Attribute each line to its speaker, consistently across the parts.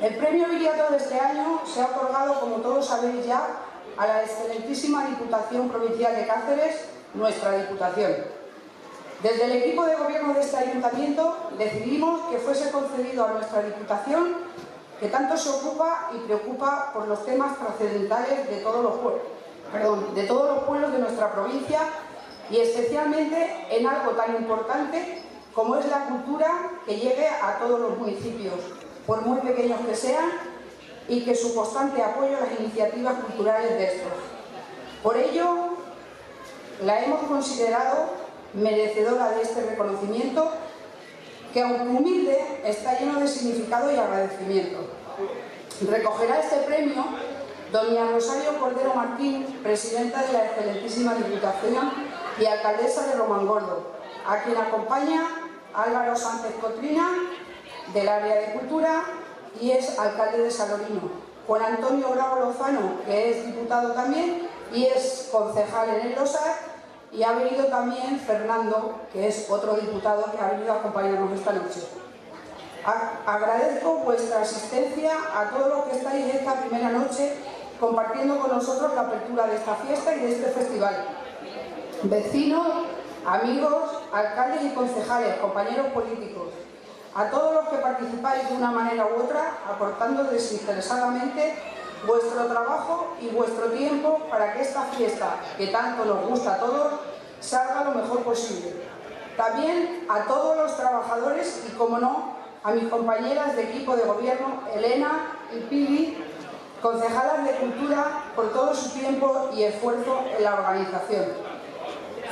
Speaker 1: El premio Viriato de este año se ha otorgado, como todos sabéis ya, a la excelentísima Diputación Provincial de Cáceres, nuestra Diputación. Desde el equipo de gobierno de este ayuntamiento decidimos que fuese concedido a nuestra Diputación, que tanto se ocupa y preocupa por los temas trascendentales de todos los pueblos de nuestra provincia, y especialmente en algo tan importante como es la cultura, que llegue a todos los municipios, por muy pequeños que sean, y que su constante apoyo a las iniciativas culturales de estos. Por ello, la hemos considerado merecedora de este reconocimiento, que aunque humilde, está lleno de significado y agradecimiento. Recogerá este premio doña Rosario Cordero Martín, presidenta de la excelentísima Diputación y alcaldesa de Romangordo, a quien acompaña Álvaro Sánchez Cotrina, del área de cultura, y es alcalde de Salorino, Juan Antonio Bravo Lozano, que es diputado también y es concejal en el Losar, y ha venido también Fernando, que es otro diputado que ha venido a acompañarnos esta noche. Agradezco vuestra asistencia a todos los que estáis esta primera noche compartiendo con nosotros la apertura de esta fiesta y de este festival. Vecinos, amigos, alcaldes y concejales, compañeros políticos, a todos los que participáis de una manera u otra, aportando desinteresadamente vuestro trabajo y vuestro tiempo para que esta fiesta, que tanto nos gusta a todos, salga lo mejor posible. También a todos los trabajadores y, como no, a mis compañeras de equipo de gobierno, Elena y Pili, concejalas de Cultura, por todo su tiempo y esfuerzo en la organización.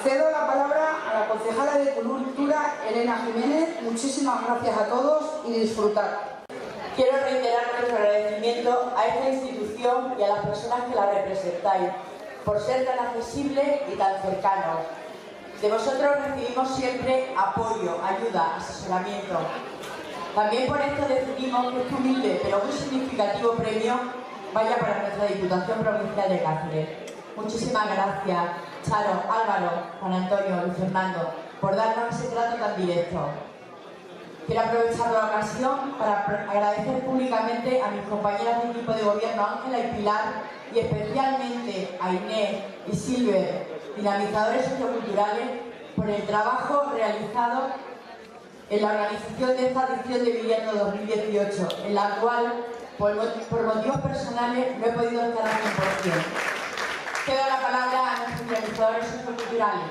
Speaker 1: Cedo la palabra a la concejala de Cultura, Elena Jiménez. Muchísimas gracias a todos y disfrutar.
Speaker 2: Quiero reiterar nuestro agradecimiento a esta institución y a las personas que la representáis por ser tan accesibles y tan cercanos. De vosotros recibimos siempre apoyo, ayuda, asesoramiento. También por esto decidimos que este humilde pero muy significativo premio vaya para nuestra Diputación Provincial de Cáceres. Muchísimas gracias, Charo, Álvaro, Juan Antonio, Luis Fernando, por darnos ese trato tan directo. Quiero aprovechar la ocasión para agradecer públicamente a mis compañeras de equipo de gobierno, Ángela y Pilar, y especialmente a Inés y Silver, dinamizadores socioculturales, por el trabajo realizado en la organización de esta edición de Viriato 2018, en la cual, por motivos personales, no he podido estar al 100%. Cedo la palabra a nuestros realizadores socioculturales.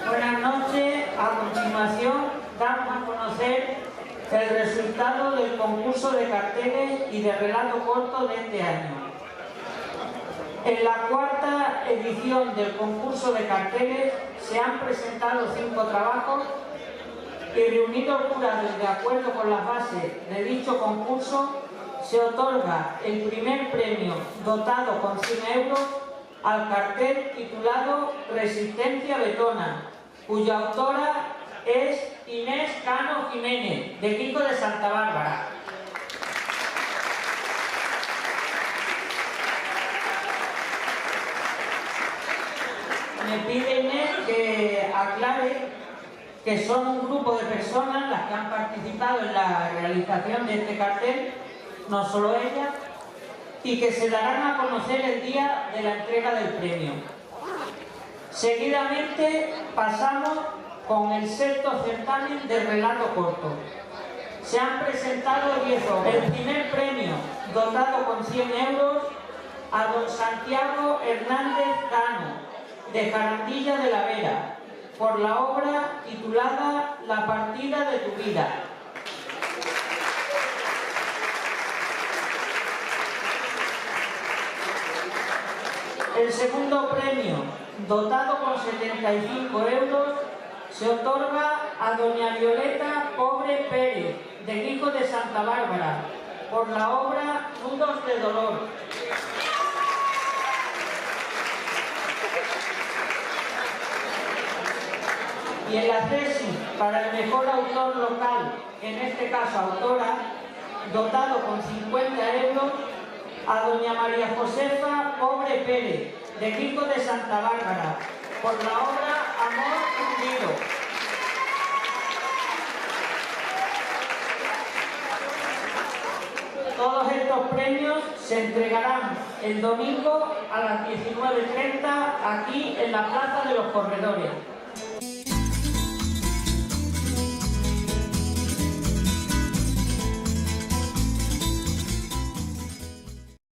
Speaker 3: Buenas noches. A continuación damos a conocer el resultado del concurso de carteles y de relato corto de este año. En la cuarta edición del concurso de carteles se han presentado 5 trabajos y, reunidos jurados de acuerdo con las bases de dicho concurso, se otorga el primer premio, dotado con 100 euros, al cartel titulado Resistencia Betona, cuya autora es Inés Cano Jiménez, de Quico de Santa Bárbara. Me pide Inés que aclare que son un grupo de personas las que han participado en la realización de este cartel, no solo ella, y que se darán a conocer el día de la entrega del premio. Seguidamente pasamos con el sexto certamen de relato corto. Se han presentado 10 obras. El primer premio, dotado con 100 euros, a don Santiago Hernández Cano, de Jarandilla de la Vera, por la obra titulada La partida de tu vida. El segundo premio, dotado con 75 euros, se otorga a doña Violeta Pobre Pérez, de Quico de Santa Bárbara, por la obra Nudos de Dolor. Y en la tesis para el mejor autor local, en este caso autora, dotado con 50 euros, a doña María Josefa Pobre Pérez, de Quico de Santa Bárbara, por la obra Amor Hundido. Todos estos premios se entregarán el domingo a las 19:30 aquí en la Plaza de los Corredores.